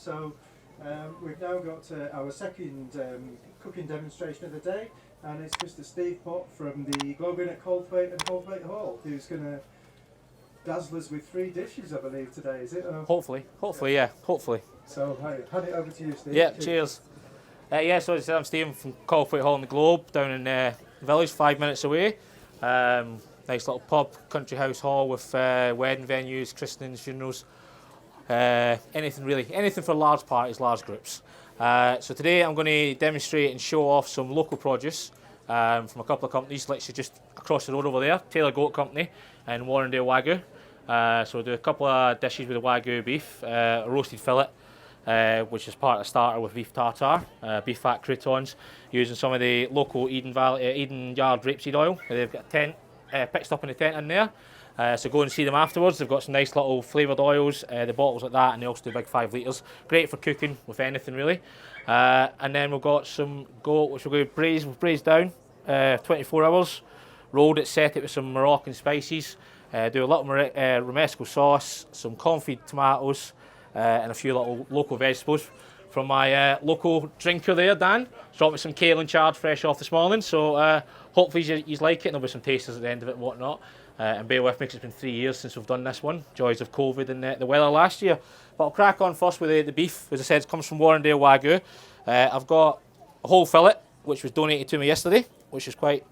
So we've now got our second cooking demonstration of the day, and it's Mr. Steve Pott from the Globe Inn at Calthwaite and Calthwaite Hall, who's going to dazzle us with 3 dishes, I believe, today, is it? Hopefully, yeah, hopefully. So, hand it over to you, Steve. Yeah, cheers. So as I said, I'm Stephen from Calthwaite Hall in the Globe, down in the village, 5 minutes away. Nice little pub, country house hall with wedding venues, christenings, funerals, anything for large parties, large groups. So today I'm going to demonstrate and show off some local produce from a couple of companies, literally just across the road over there, Taylor Goat Company and Warrendale Waygu. So we'll do a couple of dishes with the Wagyu beef, a roasted fillet, which is part of the starter with beef tartare, beef fat croutons, using some of the local Eden Yard rapeseed oil. They've got a tent, pitched up in the tent in there. So go and see them afterwards. They've got some nice little flavoured oils, the bottles like that, and they also do big 5 litres. Great for cooking with anything really. And then we've got some goat, which we're going to braise. We've braised down 24 hours, rolled it, set it with some Moroccan spices. Do a little romesco sauce, some confit tomatoes, and a few little local vegetables from my local drinker there, Dan. Dropped me some kale and chard fresh off this morning, so hopefully you like it, and there'll be some tasters at the end of it and whatnot. And bear with me, because it's been 3 years since we've done this one. Joys of COVID and the weather last year. But I'll crack on first with the beef. As I said, it comes from Warrendale Wagyu. I've got a whole fillet, which was donated to me yesterday, which is quite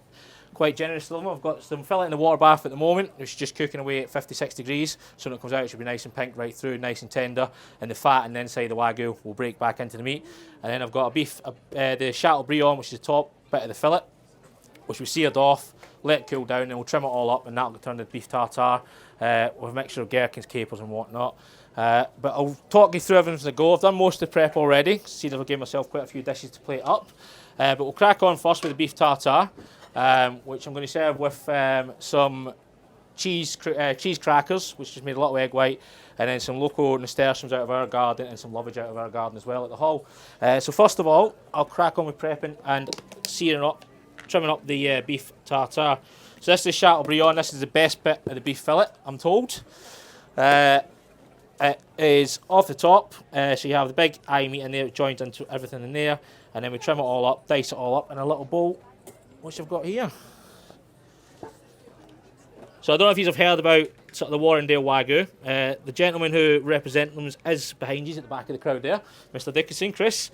generous of them. I've got some fillet in the water bath at the moment, which is just cooking away at 56 degrees. So when it comes out, it should be nice and pink right through, nice and tender. And the fat and the inside of the Wagyu will break back into the meat. And then I've got the Chateaubriand, which is the top bit of the fillet, which we seared off, let it cool down, and we'll trim it all up, and that'll turn to beef tartare with a mixture of gherkins, capers and whatnot. But I'll talk you through everything as I go. I've done most of the prep already. See that I've given myself quite a few dishes to plate up. But we'll crack on first with the beef tartare, which I'm going to serve with some cheese crackers, which just made a little egg white, and then some local nasturtiums out of our garden and some lovage out of our garden as well at the hall. So first of all, I'll crack on with prepping and searing up, trimming up the beef tartare. So this is Chateaubriand. This is the best bit of the beef fillet, I'm told. It is off the top, so you have the big eye meat in there, joined into everything in there, and then we trim it all up, dice it all up in a little bowl, which I've got here. So I don't know if you've heard about sort of the Warrendale Wagyu. The gentleman who represents them is behind you at the back of the crowd there, Mr. Dickinson, Chris.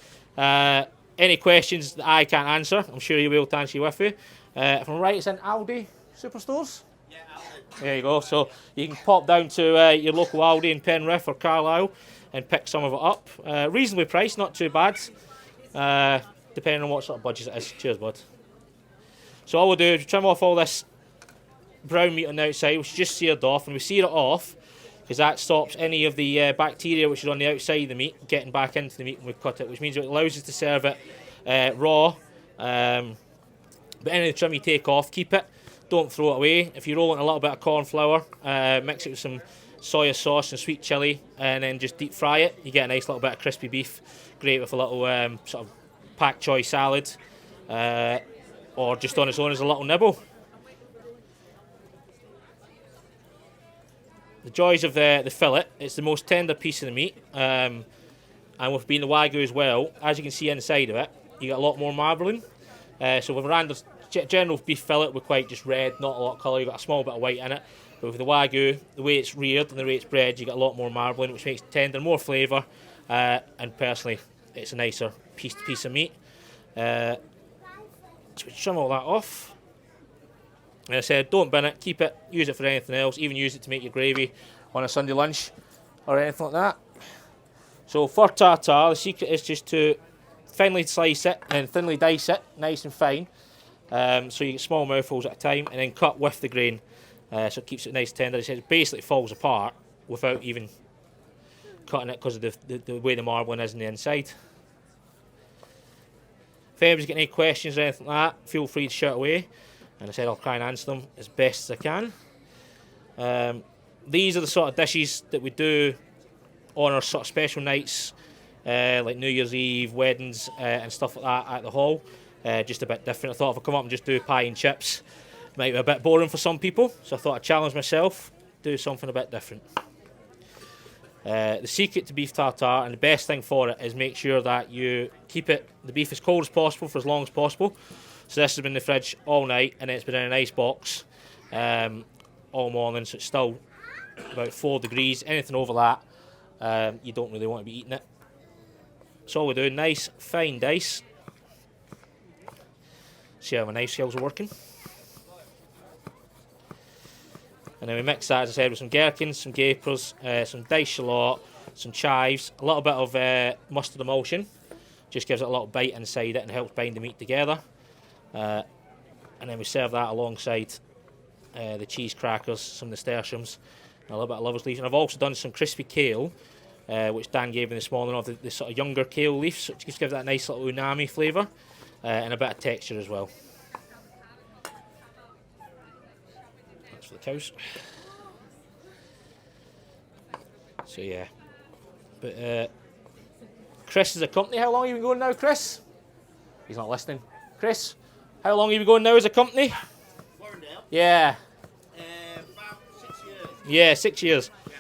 Any questions that I can't answer, I'm sure he will to answer you with you. If I'm right, it's in Aldi Superstores? Yeah, Aldi. There you go. So you can pop down to your local Aldi in Penrith or Carlisle and pick some of it up. Reasonably priced, not too bad, depending on what sort of budget it is. Cheers, bud. So all we'll do is trim off all this brown meat on the outside, which is just seared off, and we sear it off because that stops any of the bacteria which is on the outside of the meat getting back into the meat when we cut it, which means it allows us to serve it raw. But any of the trim you take off, keep it, don't throw it away. If you roll it in a little bit of corn flour, mix it with some soya sauce and sweet chilli, and then just deep fry it, you get a nice little bit of crispy beef. Great with a little sort of pak choy salad, or just on its own as a little nibble. The joys of the fillet, it's the most tender piece of the meat, and with being the Wagyu as well, as you can see inside of it, you get a lot more marbling. So with a general beef fillet, we're quite just red, not a lot of colour, you've got a small bit of white in it. But with the Wagyu, the way it's reared and the way it's bred, you get a lot more marbling, which makes it tender, more flavour, and personally, it's a nicer piece of meat. So we trim all that off. As I said, don't bin it, keep it, use it for anything else, even use it to make your gravy on a Sunday lunch or anything like that. So for tartare, the secret is just to finely slice it and thinly dice it, nice and fine, so you get small mouthfuls at a time, and then cut with the grain, so it keeps it nice and tender. It basically falls apart without even cutting it because of the way the marbling is on the inside. If anybody's got any questions or anything like that, feel free to shout away. And I said I'll try and answer them as best as I can. These are the sort of dishes that we do on our sort of special nights, like New Year's Eve, weddings, and stuff like that at the hall. Just a bit different. I thought if I come up and just do pie and chips, it might be a bit boring for some people. So I thought I'd challenge myself, do something a bit different. The secret to beef tartare, and the best thing for it, is make sure that you keep the beef as cold as possible for as long as possible. So this has been in the fridge all night, and it's been in an ice box all morning, so it's still about 4 degrees. Anything over that, you don't really want to be eating it. So all we do, nice fine dice. See how my knife skills are working. And then we mix that, as I said, with some gherkins, some capers, some diced shallot, some chives, a little bit of mustard emulsion. Just gives it a little bite inside it and helps bind the meat together. And then we serve that alongside the cheese crackers, some nasturtiums, and a little bit of lover's leaf. And I've also done some crispy kale, which Dan gave me this morning, of the sort of younger kale leaves, which just gives that nice little umami flavour and a bit of texture as well. That's for the cows. So yeah, but Chris is a company. How long have you been going now, Chris? He's not listening. Chris, how long have you been going now as a company? Warrendale? Yeah. About 6 years. Yeah, 6 years. Yeah.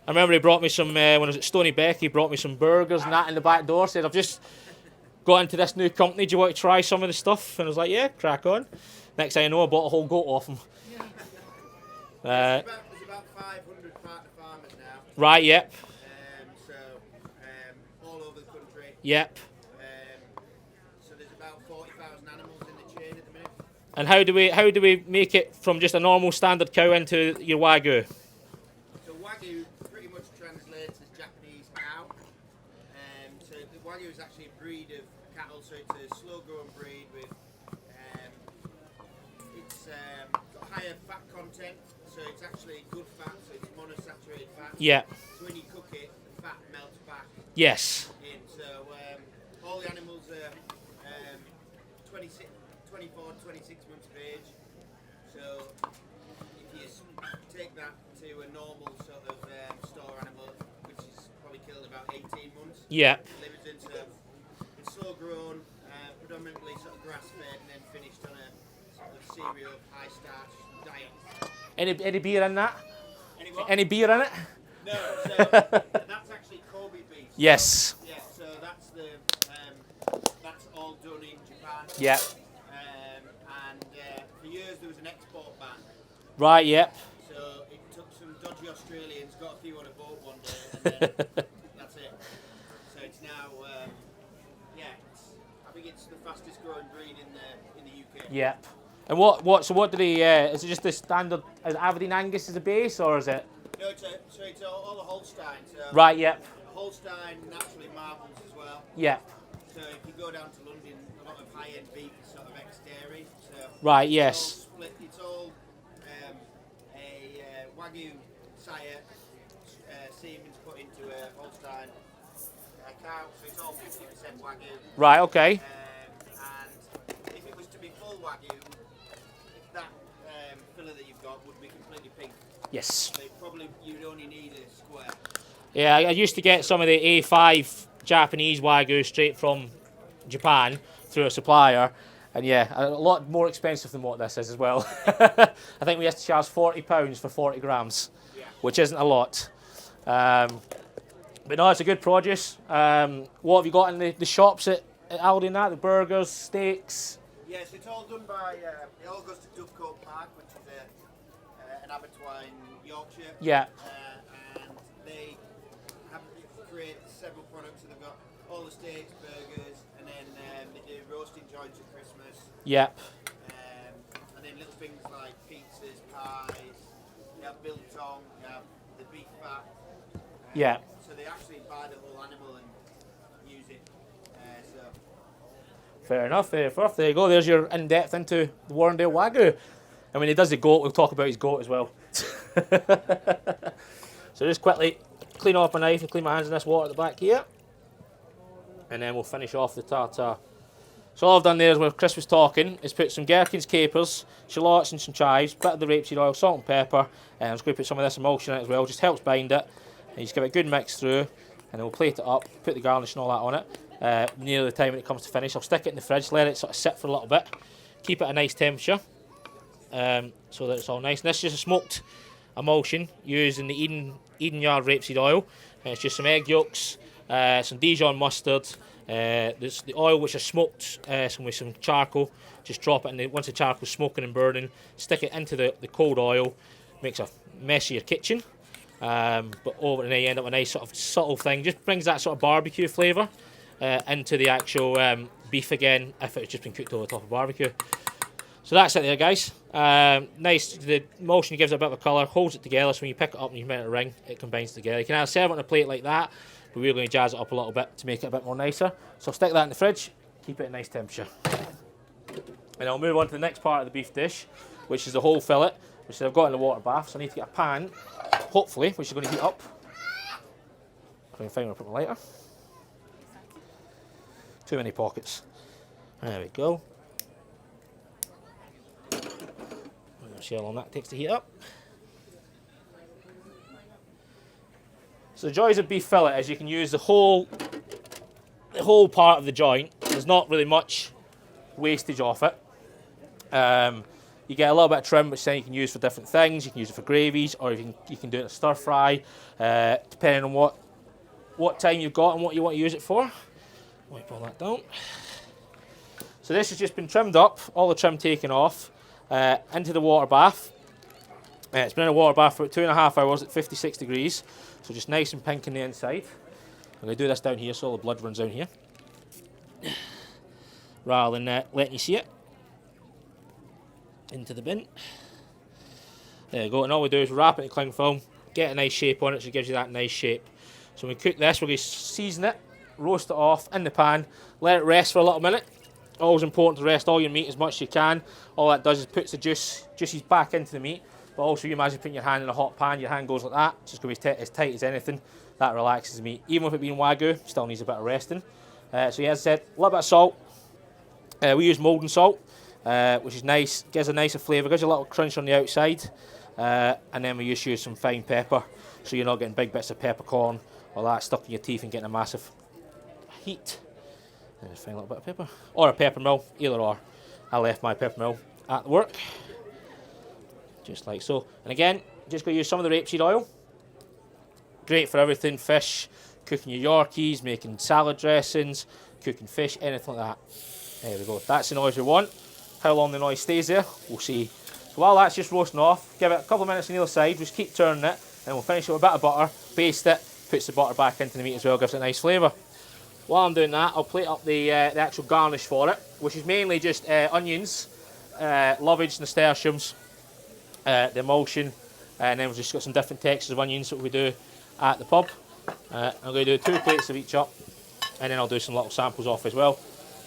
I remember he brought me some, when I was at Stony Beck, he brought me some burgers and that in the back door, said, I've just got into this new company, do you want to try some of the stuff? And I was like, yeah, crack on. Next thing I know, I bought a whole goat off him. There's about 500 partner farmers now. Right, yep. All over the country. Yep. So there's about 40,000 animals in the chain at the minute. And how do we make it from just a normal standard cow into your Wagyu? So Wagyu pretty much translates as Japanese cow. So the Wagyu is actually a breed of cattle, so it's a slow-growing breed with it's got higher fat content. So it's actually good fat, so it's monosaturated fat. Yeah. So when you cook it, the fat melts back Yes. in. So all the animals are 24 to 26 months of age. So if you take that to a normal sort of store animal, which is probably killed about 18 months. Yeah. Delivers into it's slow grown, predominantly sort of grass fed, and then finished on a sort of cereal, high starch diet. Any beer in that? Any beer in it? No, so that's actually Kobe beef. Yes. Yeah, so that's that's all done in Japan. Yeah. And for years there was an export ban. Right, yep. So it took some dodgy Australians, got a few on a boat one day, and then that's it. So it's now, I think it's the fastest growing breed in the UK. Yep. And what do they, is it just the standard, is Aberdeen Angus as a base, or is it? No, it's all the Holstein. So Right, yep. Holstein naturally marbles as well. Yep. So if you go down to London, a lot of high-end beef is sort of ex-dairy. So Right, it's yes. all split. It's all a Wagyu sire semen's put into a Holstein cow. So it's all 50% Wagyu. Right, okay. And if it was to be full Wagyu, that filler that you've got would be completely pink. Yes. So probably you'd only need a square. Yeah, I used to get some of the A5 Japanese Wagyu straight from Japan through a supplier, and yeah, a lot more expensive than what this is as well. I think we used to charge £40 for 40 grams, which isn't a lot. But no, it's a good produce. What have you got in the shops at Aldi and that? The burgers, steaks? Yes, it's all done by, it all goes to Dovecote Park, which is an abattoir in Yorkshire. Yeah. And they have created several products, so they've got all the steaks, burgers, and then they do roasting joints at Christmas. Yep. And then little things like pizzas, pies, you have biltong, you have the beef fat. Yeah. So they actually buy the whole animal and use it. Fair enough. There you go. There's your in-depth into the Warrendale Wagyu. And when he does the goat, we'll talk about his goat as well. So just quickly clean off my knife and clean my hands in this water at the back here. And then we'll finish off the tartare. So all I've done there is, when Chris was talking, is put some gherkins, capers, shallots and some chives, bit of the rapeseed oil, salt and pepper, and I'm just going to put some of this emulsion in it as well, just helps bind it. And you just give it a good mix through, and then we'll plate it up, put the garnish and all that on it. Near the time when it comes to finish, I'll stick it in the fridge, let it sort of sit for a little bit, keep it at a nice temperature, so that it's all nice. And this is just a smoked emulsion using the Eden Yard rapeseed oil, It's just some egg yolks, some Dijon mustard, there's the oil which is smoked with some charcoal. Just drop it in, once the charcoal's smoking and burning, stick it into the cold oil. Makes a messier kitchen, but over and then you end up with a nice sort of subtle thing. Just brings that sort of barbecue flavour into the actual beef again, if it's just been cooked over the top of barbecue. So that's it there, guys. Nice, the emulsion gives it a bit of a colour, holds it together, so when you pick it up and you make it a ring, it combines together. You can either serve it on a plate like that, but we're going to jazz it up a little bit to make it a bit more nicer. So I'll stick that in the fridge, keep it at nice temperature. And I'll move on to the next part of the beef dish, which is the whole fillet, which I've got in the water bath. So I need to get a pan, hopefully, which is going to heat up. If I can find where I put my lighter. Too many pockets. There we go. See how long that takes to heat up. So the joys of beef fillet is you can use the whole part of the joint. There's not really much wastage off it. You get a little bit of trim, which then you can use for different things. You can use it for gravies, or you can do it in a stir fry, depending on what time you've got and what you want to use it for. Let me pull that down. So this has just been trimmed up, all the trim taken off, into the water bath. It's been in a water bath for 2.5 hours at 56 degrees, so just nice and pink on the inside. I'm going to do this down here so all the blood runs down here, rather than letting you see it. Into the bin. There you go, and all we do is wrap it in cling film, get a nice shape on it, so it gives you that nice shape. So when we cook this, we're going to season it, roast it off in the pan, let it rest for a little minute. Always important to rest all your meat as much as you can. All that does is puts the juices back into the meat, but also you imagine putting your hand in a hot pan, your hand goes like that, it's just going to be as tight as anything. That relaxes the meat. Even with it being Wagyu, still needs a bit of resting. So yeah, as I said, a little bit of salt. We use Maldon salt, which is nice, gives a nicer flavour, gives you a little crunch on the outside, and then we just use some fine pepper, so you're not getting big bits of peppercorn or that stuck in your teeth and getting a massive heat. And just find a little bit of pepper, or a pepper mill, either or. I left my pepper mill at work, just like so. And again, just going to use some of the rapeseed oil. Great for everything: fish, cooking your Yorkies, making salad dressings, cooking fish, anything like that. There we go. That's the noise we want. How long the noise stays there, we'll see. So while that's just roasting off, give it a couple of minutes on either side, just keep turning it, and we'll finish it with a bit of butter, baste it, puts the butter back into the meat as well, gives it a nice flavour. While I'm doing that, I'll plate up the actual garnish for it, which is mainly just onions, lovage, nasturtiums, the emulsion, and then we've just got some different textures of onions that we do at the pub. I'm going to do 2 plates of each up, and then I'll do some little samples off as well.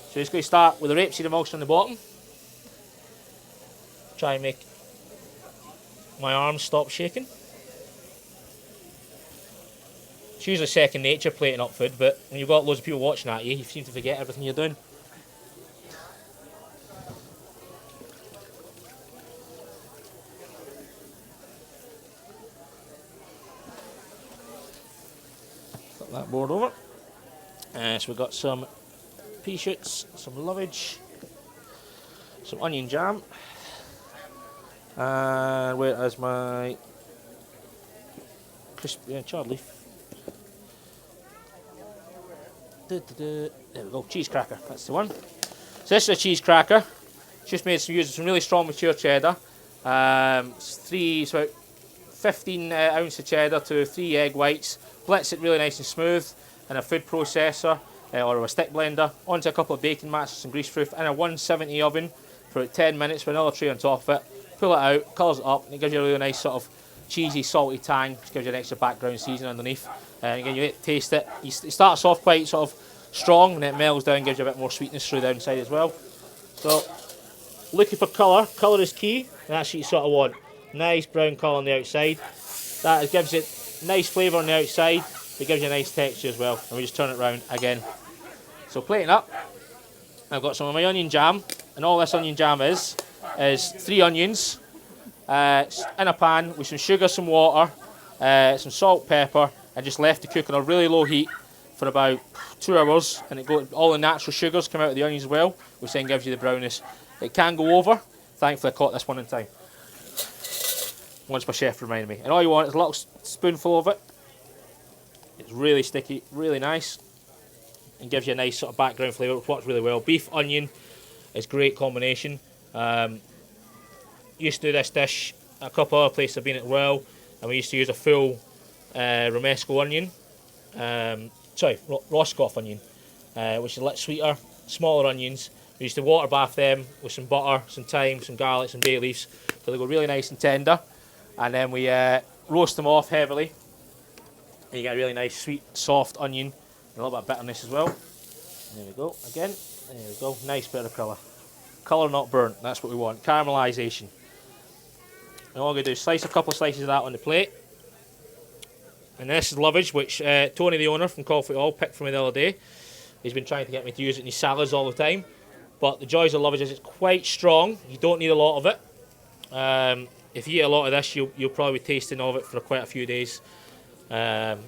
So just going to start with the rapeseed emulsion on the bottom. Try and make my arms stop shaking. It's usually second nature plating up food, but when you've got loads of people watching at you, you seem to forget everything you're doing. Flip that board over. So we've got some pea shoots, some lovage, some onion jam, and where is my crispy chard leaf? There we go, cheese cracker, that's the one. So this is a cheese cracker, just made using some really strong mature cheddar. It's about 15 ounce of cheddar to 3 egg whites, blitz it really nice and smooth in a food processor or a stick blender, onto a couple of baking mats with some grease proof in a 170 oven for about 10 minutes with another tray on top of it. Pull it out, colours it up, and it gives you a really nice sort of cheesy, salty tang, which gives you an extra background seasoning underneath. And again, you taste it. It starts off quite sort of strong, and then it mellows down, gives you a bit more sweetness through the inside as well. So, looking for colour. Colour is key, and that's what you sort of want. Nice brown colour on the outside. That gives it nice flavour on the outside, but it gives you a nice texture as well. And we just turn it round again. So plating up, I've got some of my onion jam, and all this onion jam is 3 onions in a pan with some sugar, some water, some salt, pepper, and just left to cook on a really low heat for about 2 hours, and all the natural sugars come out of the onions as well, which then gives you the brownness. It can go over. Thankfully I caught this one in time, once my chef reminded me. And all you want is a little spoonful of it, It's really sticky, really nice, and gives you a nice sort of background flavour, which works really well. Beef, onion is a great combination. Used to do this dish at a couple other places I've been at as well, and we used to use a full romesco onion, Roscoff onion, which is a little sweeter, smaller onions. We used to water bath them with some butter, some thyme, some garlic, some bay leaves, so they go really nice and tender. And then we roast them off heavily. And you get a really nice, sweet, soft onion, and a little bit of bitterness as well. There we go, again, there we go, nice bit of colour. Colour not burnt, that's what we want, caramelisation. And all I'm going to do is slice a couple of slices of that on the plate. And this is lovage, which Tony, the owner from Calthwaite Hall, picked for me the other day. He's been trying to get me to use it in his salads all the time. But the joys of lovage is it's quite strong. You don't need a lot of it. If you eat a lot of this, you'll probably be tasting of it for quite a few days. But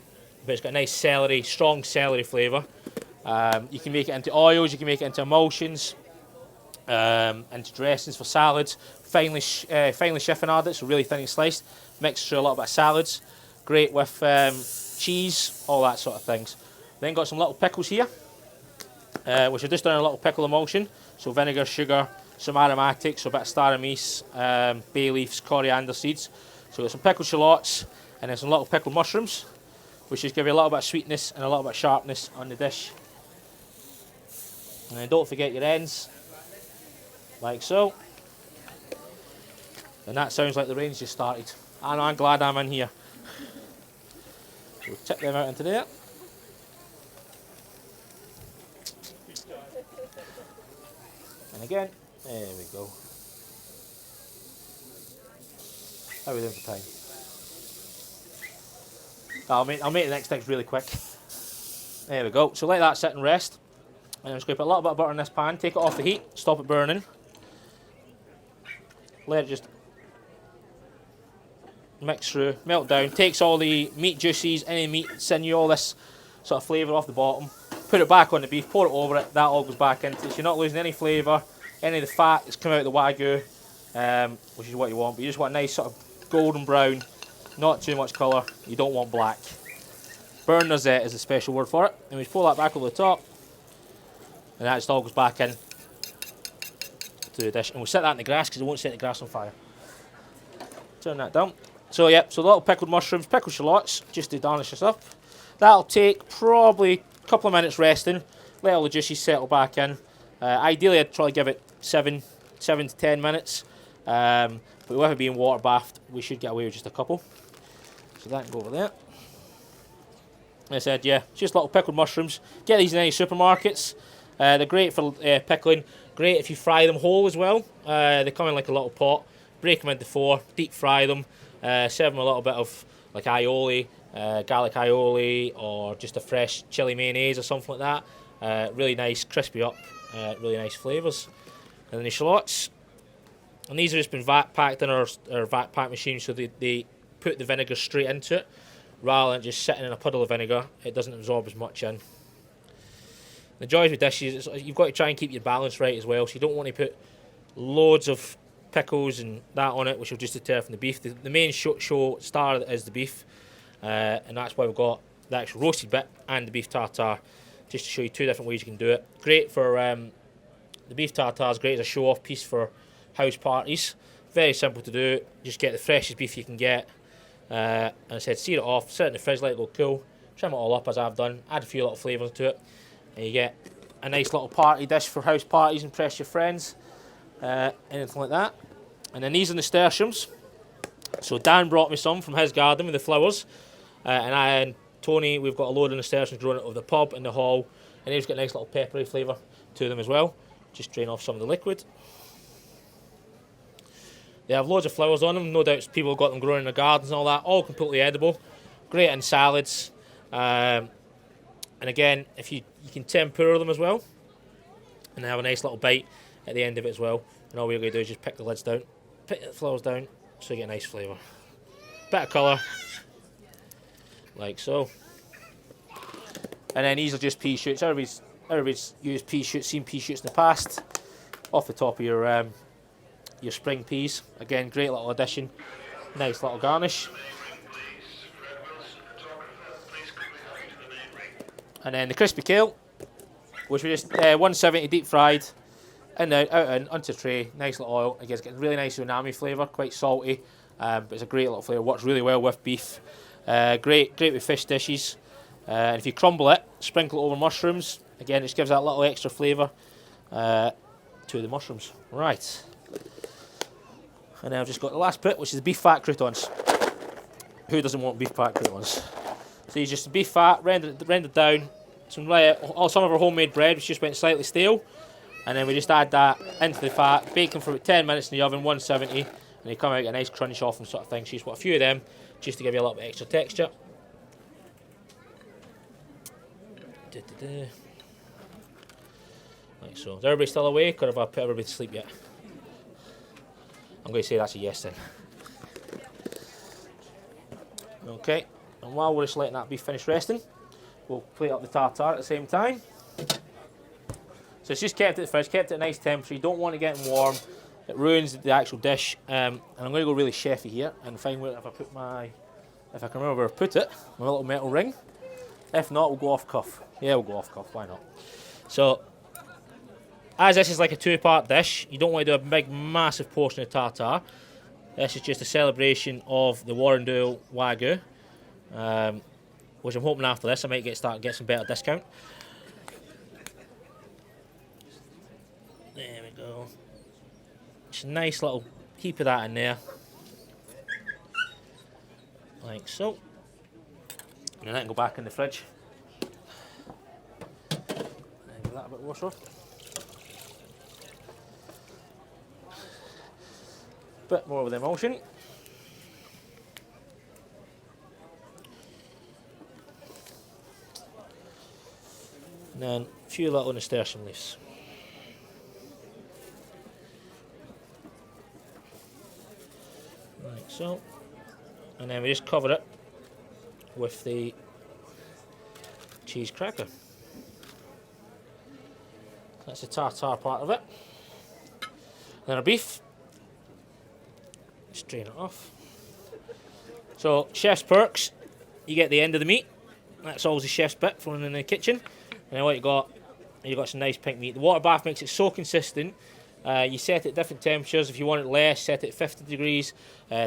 it's got a nice celery, strong celery flavour. You can make it into oils, you can make it into emulsions, into dressings for salads. Finely chiffonaded, so really thinly sliced. Mixed through a little bit of salads. Great with cheese, all that sort of things. Then got some little pickles here, which I've just done a little pickle emulsion. So vinegar, sugar, some aromatics, so a bit of star anise, bay leaves, coriander seeds. So we've got some pickled shallots and then some little pickled mushrooms, which just give you a little bit of sweetness and a little bit of sharpness on the dish. And then don't forget your ends, like so. And that sounds like the rain's just started. And I'm glad I'm in here. We'll tip them out into there. And again, there we go. How are we doing for time? I'll make the next things really quick. There we go. So let that sit and rest. And I'm just going to put a little bit of butter in this pan, take it off the heat, stop it burning. Let it just mix through, melt down, takes all the meat juices, any meat sinew, all this sort of flavour off the bottom. Put it back on the beef, pour it over it, that all goes back into it. So you're not losing any flavour, any of the fat that's come out of the Wagyu, which is what you want. But you just want a nice sort of golden brown, not too much colour, you don't want black. Burn rosette is a special word for it. And we pull that back over the top, and that just all goes back in to the dish. And we'll set that in the grass because it won't set the grass on fire. Turn that down. So yeah, so the little pickled mushrooms, pickled shallots, just to garnish this up. That'll take probably a couple of minutes resting, let all the juices settle back in. Ideally I'd try to give it 7 to 10 minutes, but with it being water bathed, we should get away with just a couple. So that can go over there. Like I said, yeah, just little pickled mushrooms. Get these in any supermarkets. They're great for pickling, great if you fry them whole as well. They come in like a little pot, break them into 4, deep fry them. Serve them a little bit of like aioli, garlic aioli, or just a fresh chili mayonnaise or something like that. Really nice, crispy up, really nice flavours. And then the shallots, and these have just been vat packed in our vat pack machine, so they put the vinegar straight into it rather than just sitting in a puddle of vinegar. It doesn't absorb as much in. The joys with dishes is you've got to try and keep your balance right as well, so you don't want to put loads of pickles and that on it, which will just deter from the beef. The main show star is the beef, and that's why we've got the actual roasted bit and the beef tartare, just to show you 2 different ways you can do it. Great for the beef tartare is great as a show-off piece for house parties. Very simple to do. Just get the freshest beef you can get, and I said sear it off, set it in the fridge, let it go cool, trim it all up as I've done, add a few little flavours to it, and you get a nice little party dish for house parties, impress your friends. Anything like that. And then these are nasturtiums. So Dan brought me some from his garden with the flowers, and I and Tony, we've got a load of nasturtiums growing out of the pub in the hall, and they've got a nice little peppery flavour to them as well. Just drain off some of the liquid. They have loads of flowers on them, no doubt people have got them growing in their gardens and all that, all completely edible, great in salads, and again, if you can tempura them as well, and they have a nice little bite at the end of it as well. And all we're going to do is just pick the lids down, pick the flowers down, so you get a nice flavour. Bit of colour, like so. And then these are just pea shoots. Everybody's used pea shoots, seen pea shoots in the past. Off the top of your spring peas. Again, great little addition. Nice little garnish. And then the crispy kale, which we just 170 deep fried, in out in onto tray, nice little oil. Again, it's getting really nice umami flavour, quite salty, but it's a great little flavour. Works really well with beef. Great with fish dishes. And if you crumble it, sprinkle it over mushrooms. Again, it just gives that little extra flavour to the mushrooms. Right. And then I've just got the last bit, which is the beef fat croutons. Who doesn't want beef fat croutons? So you just beef fat, rendered down. Some of our homemade bread, which just went slightly stale. And then we just add that into the fat, bake them for about 10 minutes in the oven, 170, and they come out a nice crunch off them sort of thing. So you just want a few of them, just to give you a little bit extra texture. Like so. Is everybody still awake, or have I put everybody to sleep yet? I'm going to say that's a yes then. Okay, and while we're just letting that beef finish resting, we'll plate up the tartare at the same time. So it's just kept it fresh, kept it at a nice temperature. You don't want it getting warm. It ruins the actual dish. And I'm going to go really chefy here and find where if I can remember where I put it, my little metal ring. If not, we'll go off cuff. Yeah, we'll go off cuff. Why not? So, as this is like a two-part dish, you don't want to do a big, massive portion of tartare. This is just a celebration of the Warrendale Waygu, which I'm hoping after this I might get some better discount. There we go. Just a nice little heap of that in there, like so. And then that can go back in the fridge. And give that a bit of wash off. Bit more with emulsion. And then a few little nasturtium leaves. Like so. And then we just cover it with the cheese cracker. That's the tartare part of it. Then our beef. Just drain it off. So, chef's perks, you get the end of the meat. That's always the chef's bit from in the kitchen. And then what you got some nice pink meat. The water bath makes it so consistent. You set it at different temperatures. If you want it less, set it at 50 degrees,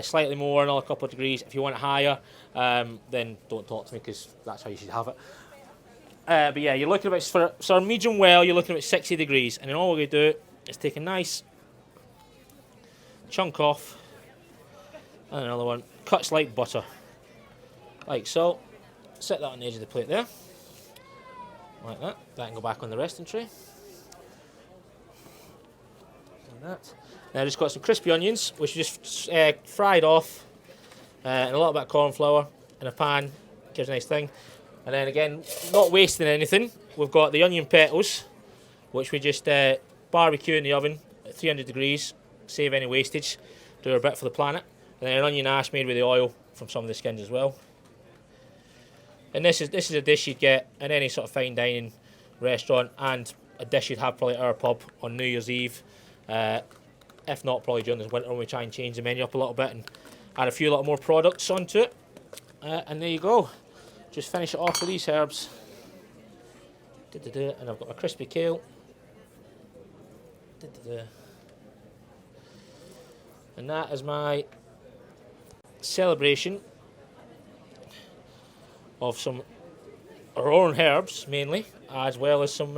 slightly more, another couple of degrees. If you want it higher, then don't talk to me, because that's how you should have it. But yeah, you're looking about, for sort of medium well, you're looking at 60 degrees. And then all we're going to do is take a nice chunk off, and another one, cuts like butter, like so. Set that on the edge of the plate there, like that. That can go back on the resting tray. That. Now I've just got some crispy onions, which are just fried off, and a little bit of corn flour in a pan, gives a nice thing. And then again, not wasting anything, we've got the onion petals, which we just barbecue in the oven at 300 degrees, save any wastage, do a bit for the planet. And then an onion ash made with the oil from some of the skins as well. And this is a dish you'd get in any sort of fine dining restaurant, and a dish you'd have probably at our pub on New Year's Eve. If not, probably during the winter when we try and change the menu up a little bit and add a few little more products onto it. And there you go. Just finish it off with these herbs. And I've got my crispy kale. And that is my celebration of some our own herbs mainly, as well as some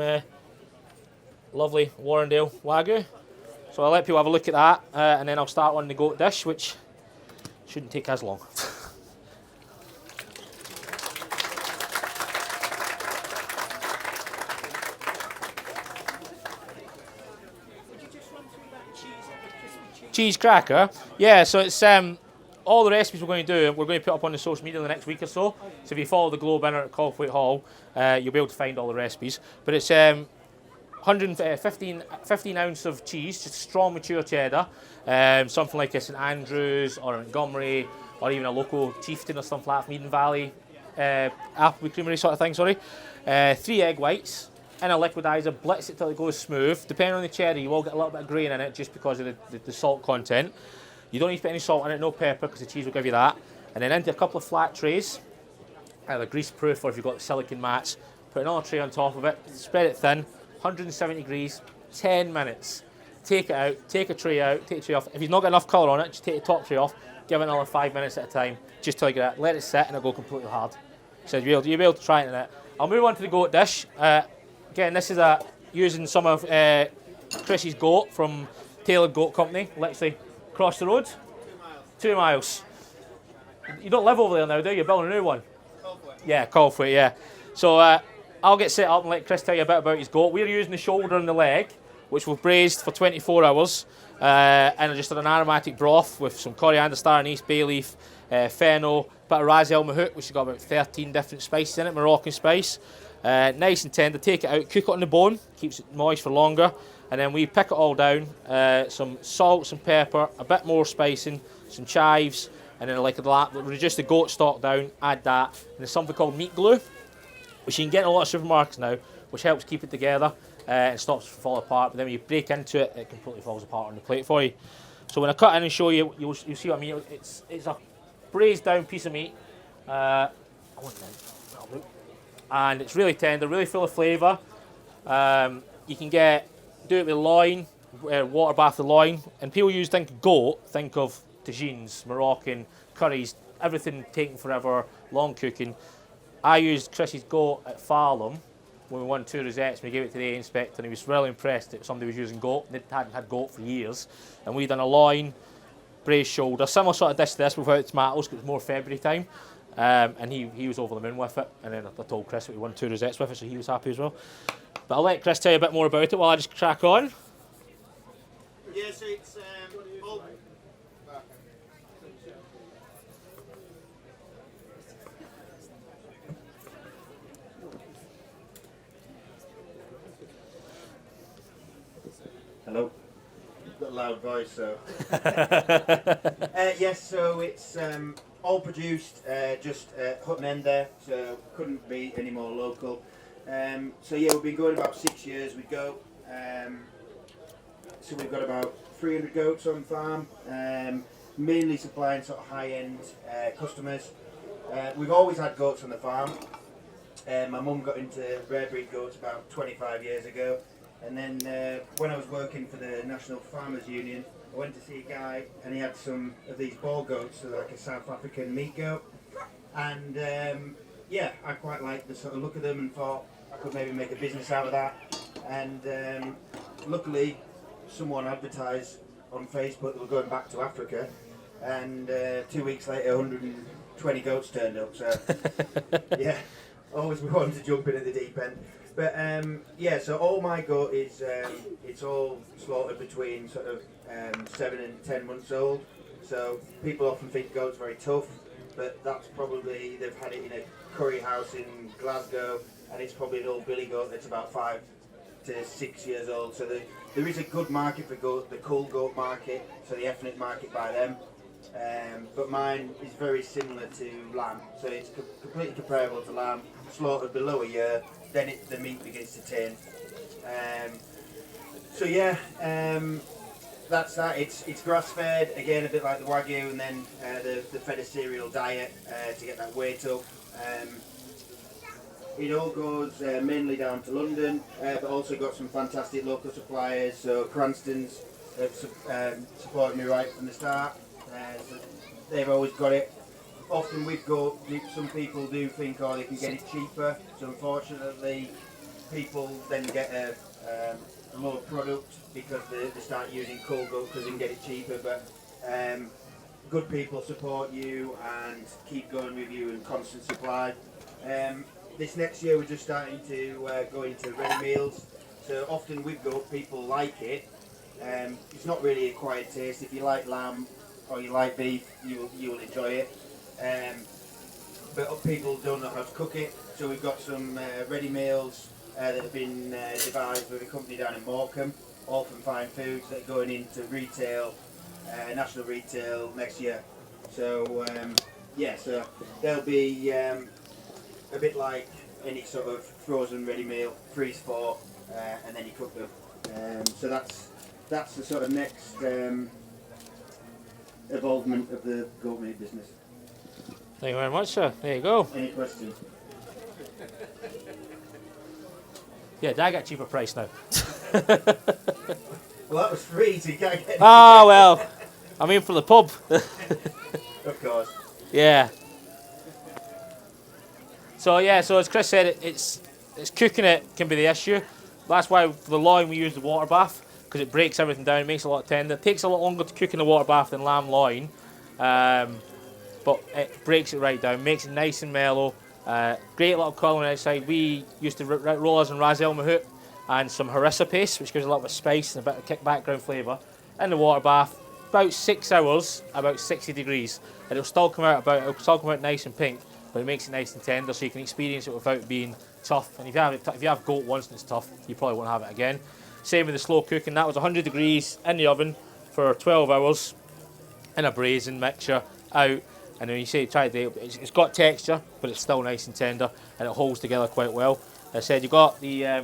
lovely Warrendale Wagyu. So I'll let people have a look at that, and then I'll start on the goat dish, which shouldn't take as long. Cheese cracker, yeah. So it's all the recipes we're going to do. We're going to put up on the social media in the next week or so. So if you follow the Globe banner at Calthwaite Hall, you'll be able to find all the recipes. But it's 15 ounce of cheese, just strong mature cheddar, something like a St Andrews or a Montgomery, or even a local chieftain or something like that from Eden Valley, Appleby Creamery sort of thing. Sorry, 3 egg whites. In a liquidizer, blitz it till it goes smooth. Depending on the cheddar, you will get a little bit of grain in it just because of the salt content. You don't need to put any salt in it, no pepper, because the cheese will give you that. And then into a couple of flat trays, either grease proof or if you've got the silicone mats, put another tray on top of it, spread it thin, 170 degrees, 10 minutes. Take it out, take a tray out, take a tray off. If you've not got enough colour on it, just take the top tray off, give it another 5 minutes at a time, just till you get it. Let it sit and it'll go completely hard. So you'll be able to try it in it. I'll move on to the goat dish. Again, this is using some of Chris's goat from Tailored Goat Company, literally across the road. 2 miles. You don't live over there now, do you? You're building a new one? Calthwaite. Yeah, Calthwaite, yeah. So I'll get set up and let Chris tell you a bit about his goat. We're using the shoulder and the leg, which we've braised for 24 hours. And just an aromatic broth with some coriander, star anise, bay leaf, fennel, bit of ras el mahout, which has got about 13 different spices in it, Moroccan spice. Nice and tender. Take it out, cook it on the bone, keeps it moist for longer. And then we pick it all down, some salt, some pepper, a bit more spicing, some chives, and then reduce the goat stock down, add that. And there's something called meat glue, which you can get in a lot of supermarkets now, which helps keep it together and stops it from falling apart. But then when you break into it, it completely falls apart on the plate for you. So when I cut in and show you, you'll see what I mean. It's a braised down piece of meat. And it's really tender, really full of flavour. You can do it with loin, water bath the loin. And people think of goat, think of tagines, Moroccan, curries, everything taking forever, long cooking. I used Chris's goat at Farlam when we won 2 rosettes. We gave it to the inspector and he was really impressed that somebody was using goat. They hadn't had goat for years. And we done a loin, braised shoulder, similar sort of dish to this without tomatoes because it was more February time. And he was over the moon with it. And then I told Chris that we won 2 rosettes with it, so he was happy as well. But I'll let Chris tell you a bit more about it while I just crack on. Yeah, so it's all... Hello. Got a loud voice, so... yes, so it's all produced just at Hutton End there, so couldn't be any more local. So yeah, we've been going about 6 years with goat. So we've got about 300 goats on farm, mainly supplying sort of high-end customers. We've always had goats on the farm. My mum got into rare breed goats about 25 years ago. And then when I was working for the National Farmers Union, I went to see a guy and he had some of these ball goats, so like a South African meat goat. And yeah, I quite liked the sort of look of them and thought I could maybe make a business out of that. And luckily, someone advertised on Facebook that we're going back to Africa. And 2 weeks later, 120 goats turned up. So yeah, always we wanted to jump in at the deep end. But yeah, so all my goat is it's all slaughtered between sort of 7 and 10 months old. So people often think goat's very tough, but that's probably they've had it in a curry house in Glasgow, and it's probably an old billy goat that's about 5 to 6 years old. So there is a good market for goat, the cull goat market, so the ethnic market by them. But mine is very similar to lamb, so it's completely comparable to lamb, slaughtered below a year. Then the meat begins to tin. So yeah, that's that. It's grass fed again, a bit like the Wagyu, and then the fed a cereal diet to get that weight up. It all goes mainly down to London, but also got some fantastic local suppliers. So Cranston's have supported me right from the start. So they've always got it. Often with goat, some people do think, oh, they can get it cheaper. So unfortunately, people then get a lower product because they start using cull goat because they can get it cheaper. But good people support you and keep going with you in constant supply. This next year, we're just starting to go into ready meals. So often with goat, people like it. It's not really an acquired taste. If you like lamb or you like beef, you will enjoy it. But people don't know how to cook it, so we've got some ready meals that have been devised with a company down in Morecambe, all from Fine Foods, that are going into retail, national retail next year. So yeah, so they'll be a bit like any sort of frozen ready meal, freeze for, and then you cook them. So that's the sort of next evolvement of the goat meat business. Thank you very much, sir. There you go. Any questions? Yeah, Dad get a cheaper price now. Well, that was free, so you can't get it. Ah, well, I mean for the pub. Of course. Yeah. So yeah, so as Chris said, it's cooking it can be the issue. That's why for the loin we use the water bath, because it breaks everything down, it makes it a lot tender. It takes a lot longer to cook in the water bath than lamb loin, but it breaks it right down, makes it nice and mellow. Great little colour outside. We used to roll us in ras el mahout and some harissa paste, which gives a little bit of spice and a bit of kick background flavour. In the water bath, about 6 hours, about 60 degrees, and it'll still come out nice and pink, but it makes it nice and tender, so you can experience it without being tough. And if you have goat once and it's tough, you probably won't have it again. Same with the slow cooking. That was 100 degrees in the oven for 12 hours in a braising mixture out. And when you say try it, it's got texture, but it's still nice and tender, and it holds together quite well. As I said, you got the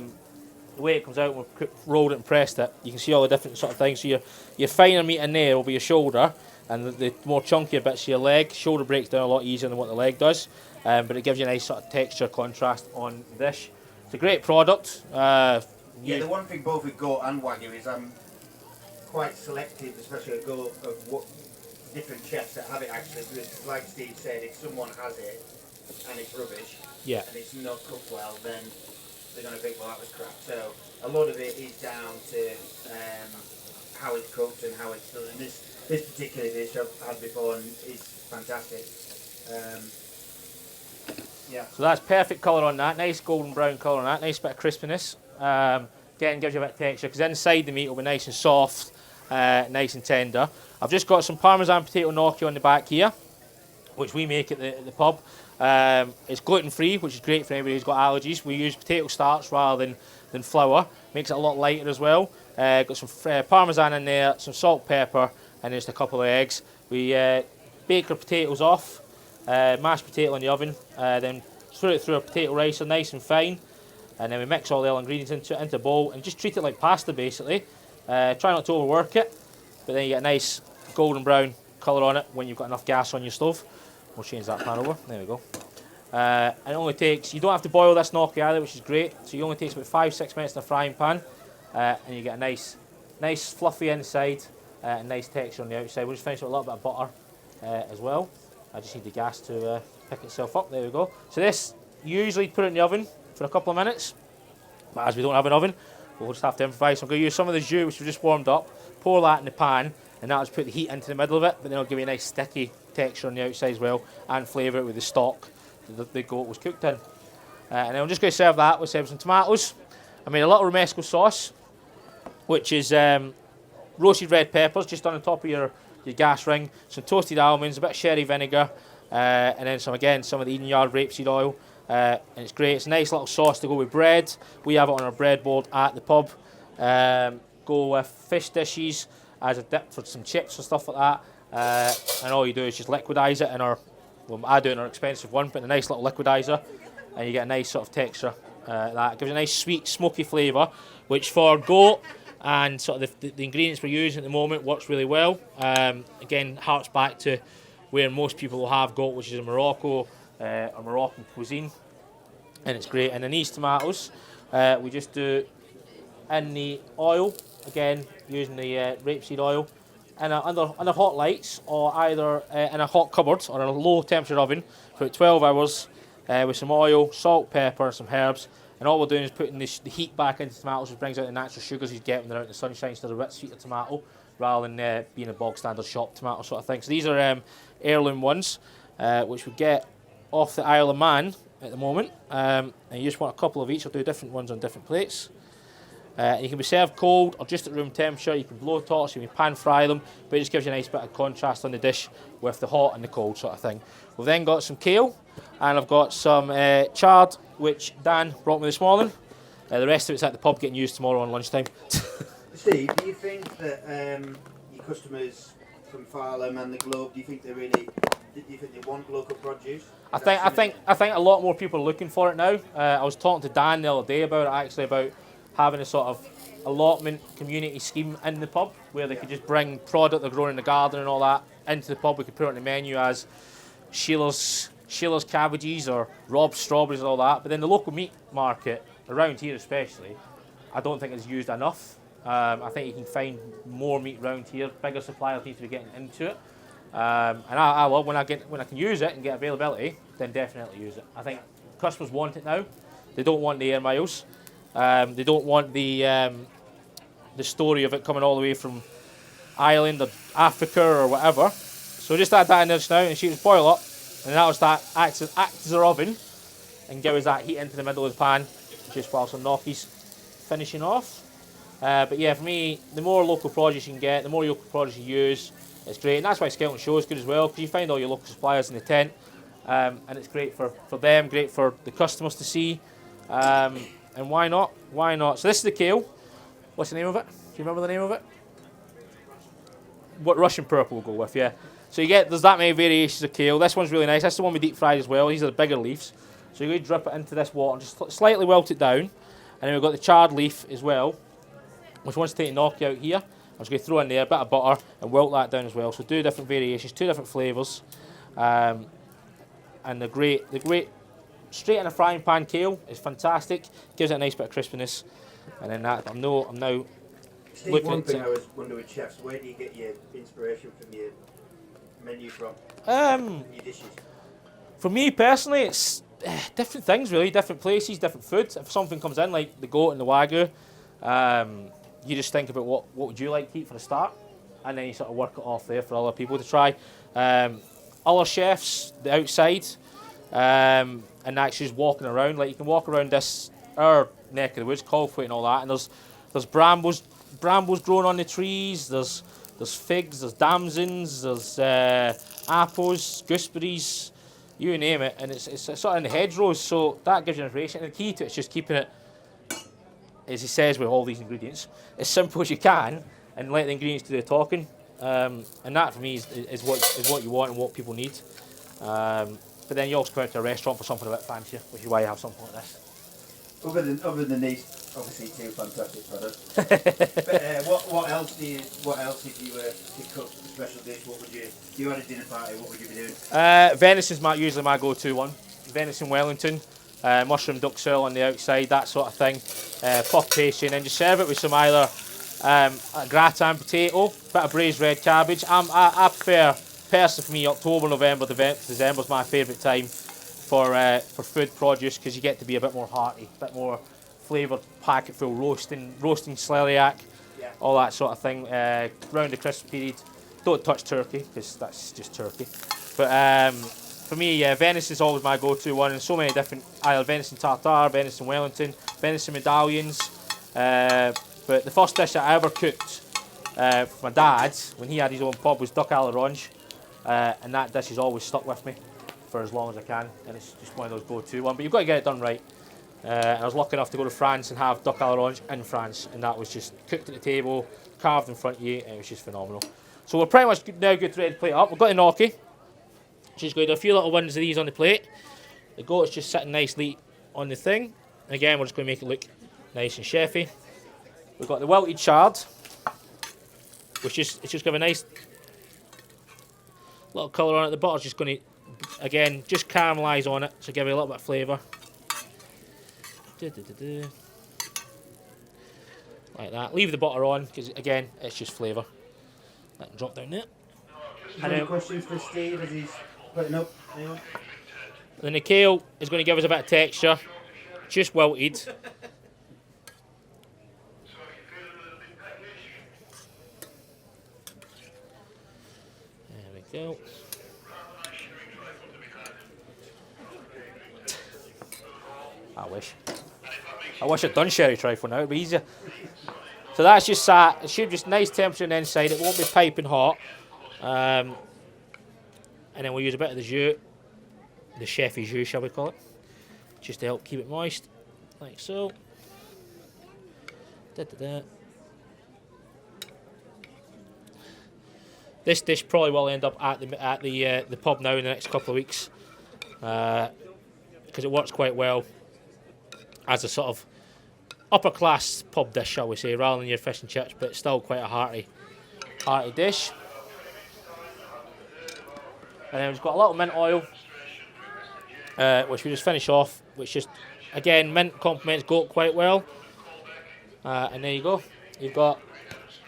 way it comes out when we've rolled it and pressed it. You can see all the different sort of things. So your finer meat in there will be your shoulder, and the more chunkier bits of your leg. Shoulder breaks down a lot easier than what the leg does, but it gives you a nice sort of texture contrast on the dish. It's a great product. Yeah, the one thing both with goat and Wagyu is I'm quite selective, especially with goat, of what different chefs that have it actually, because like Steve said, if someone has it and it's rubbish, Yeah. and it's not cooked well, then they're going to think, well, that was crap. So a lot of it is down to how it's cooked and how it's done. And this particular dish I've had before and is fantastic. Yeah. So that's perfect colour on that, nice golden brown colour on that, nice bit of crispiness. Again, gives you a bit of texture, because inside the meat will be nice and soft, nice and tender. I've just got some Parmesan potato gnocchi on the back here, which we make at the pub. It's gluten free, which is great for anybody who's got allergies. We use potato starch rather than flour, makes it a lot lighter as well. Got some Parmesan in there, some salt, pepper, and just a couple of eggs. We bake our potatoes off, mashed potato in the oven, then put it through a potato ricer nice and fine, and then we mix all the other ingredients into a bowl and just treat it like pasta basically. Try not to overwork it, but then you get a nice golden brown colour on it when you've got enough gas on your stove. We'll change that pan over, there we go. And it only takes, you don't have to boil this gnocchi either, which is great, so it only takes about 5-6 minutes in a frying pan, and you get a nice fluffy inside, and nice texture on the outside. We'll just finish with a little bit of butter as well. I just need the gas to pick itself up, there we go. So this, usually put it in the oven for a couple of minutes, but as we don't have an oven, we'll just have to improvise. So I'm going to use some of the jus which we've just warmed up, pour that in the pan, and that'll just put the heat into the middle of it, but then it'll give you a nice sticky texture on the outside as well, and flavour it with the stock that the goat was cooked in. And then I'm just going to serve that with some tomatoes. I made a little romesco sauce, which is roasted red peppers just on the top of your gas ring, some toasted almonds, a bit of sherry vinegar, and then some of the Eden Yard rapeseed oil. And it's great. It's a nice little sauce to go with bread. We have it on our breadboard at the pub. Go with fish dishes as a dip for some chips and stuff like that. And all you do is just liquidize it in our, well, I do it in our expensive one, but in a nice little liquidizer, and you get a nice sort of texture. That gives a nice sweet, smoky flavour, which for goat and sort of the ingredients we're using at the moment works really well. Again, harks back to where most people will have goat, which is in Morocco, or Moroccan cuisine, and it's great. And then these tomatoes, we just do in the oil, again using the rapeseed oil, and under hot lights, or either in a hot cupboard or in a low temperature oven for about 12 hours, with some oil, salt, pepper, some herbs. And all we're doing is putting the heat back into the tomatoes, which brings out the natural sugars you get when they're out in the sunshine, instead of a bit sweeter tomato, rather than being a bog standard shop tomato sort of thing. So these are heirloom ones, which we get off the Isle of Man at the moment, and you just want a couple of each. I'll do different ones on different plates. You can be served cold or just at room temperature. You can blow torch, you can pan fry them, but it just gives you a nice bit of contrast on the dish with the hot and the cold sort of thing. We've then got some kale, and I've got some chard, which Dan brought me this morning. The rest of it's at the pub getting used tomorrow on lunchtime. Steve, do you think that your customers from Farnham and the Globe, do you think they want local produce? I think a lot more people are looking for it now. I was talking to Dan the other day about it, actually, about having a sort of allotment community scheme in the pub where they could just bring product they're growing in the garden and all that into the pub. We could put it on the menu as Sheila's cabbages or Rob's strawberries and all that. But then the local meat market around here especially, I don't think it's used enough. I think you can find more meat around here. Bigger suppliers need to be getting into it. And I love when I can use it and get availability, then definitely use it. I think customers want it now. They don't want the air miles. They don't want the story of it coming all the way from Ireland or Africa or whatever. So just add that in there just now and she will boil up, and that'll start act as our oven and give us that heat into the middle of the pan just while some gnocchi's finishing off. But yeah, for me, the more local produce you can get, the more local produce you use, it's great. And that's why Skelton Show is good as well, because you find all your local suppliers in the tent, and it's great for them, great for the customers to see. And why not? Why not? So this is the kale. What's the name of it? Do you remember the name of it? What Russian purple we'll go with, yeah. So there's that many variations of kale. This one's really nice. That's the one we deep fried as well. These are the bigger leaves. So you're going to drip it into this water and just slightly wilt it down. And then we've got the charred leaf as well, which wants to take the gnocchi out here. I'm just going to throw in there a bit of butter and wilt that down as well. So 2 different variations, 2 different flavours. And they're great. Straight in a frying pan kale is fantastic. Gives it a nice bit of crispiness. And then that, I'm now Steve, one thing I was wondering with chefs, where do you get your inspiration from your menu from? Your dishes? For me personally, it's different things really, different places, different food. If something comes in like the goat and the Wagyu, you just think about what would you like to eat for a start, and then you sort of work it off there for other people to try. Other chefs, the outside, and actually just walking around. Like you can walk around our neck of the woods, Calthwaite and all that, and there's brambles growing on the trees. There's figs, there's damsons, there's apples, gooseberries, you name it, and it's sort of in the hedgerows. So that gives you information. And the key to it is just keeping it, as he says with all these ingredients, as simple as you can, and let the ingredients do the talking. And that for me is what you want and what people need. But then you also come out to a restaurant for something a bit fancier, which is why you have something like this. Other than these, obviously 2 fantastic products. But what else if you were to cook a special dish? What would you? If you had a dinner party, what would you be doing? Venison's usually my go-to one. Venison Wellington, mushroom duck sail on the outside, that sort of thing. Puff pastry, and then just serve it with some either a gratin potato, bit of braised red cabbage. I prefer, personally for me, October, November, December's my favourite time for food produce, because you get to be a bit more hearty, a bit more flavoured, packet full, roasting celeriac, yeah, all that sort of thing. Round the Christmas period, don't touch turkey, because that's just turkey. But for me, yeah, venison is always my go-to one, and so many different, either venison tartare, venison Wellington, venison medallions. But the first dish that I ever cooked for my dad, when he had his own pub, was duck à l'orange, and that dish has always stuck with me for as long as I can, and it's just one of those go-to ones. But you've got to get it done right. And I was lucky enough to go to France and have duck à l'orange in France, and that was just cooked at the table, carved in front of you, and it was just phenomenal. So we're pretty much now good to ready to plate up. We've got the gnocchi. Just going to do a few little ones of these on the plate. The goat's just sitting nicely on the thing. And again, we're just going to make it look nice and chefy. We've got the wilted chard, which it's just got a nice little colour on it. The butter's just going to, again, just caramelise on it to give it a little bit of flavour. Like that. Leave the butter on, because again, it's just flavour. That can drop down there. Any questions for Steve as he's putting up? Anyone? Then the kale is going to give us a bit of texture, just wilted. There we go. I wish I'd done sherry trifle now, it'd be easier. So that's just sat, it should just nice temperature on the inside, it won't be piping hot. And then we'll use a bit of the jus, the chefy jus shall we call it, just to help keep it moist, like so. This dish probably will end up at the pub now in the next couple of weeks, because it works quite well as a sort of upper class pub dish, shall we say, rather than your fish and chips, but still quite a hearty dish. And then we've got a little mint oil, which we just finish off, which just again, mint complements goat quite well. And there you go. You've got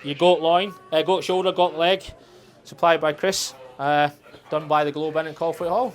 your goat loin, goat shoulder, goat leg, supplied by Chris, done by the Globe Inn at Calthwaite Hall.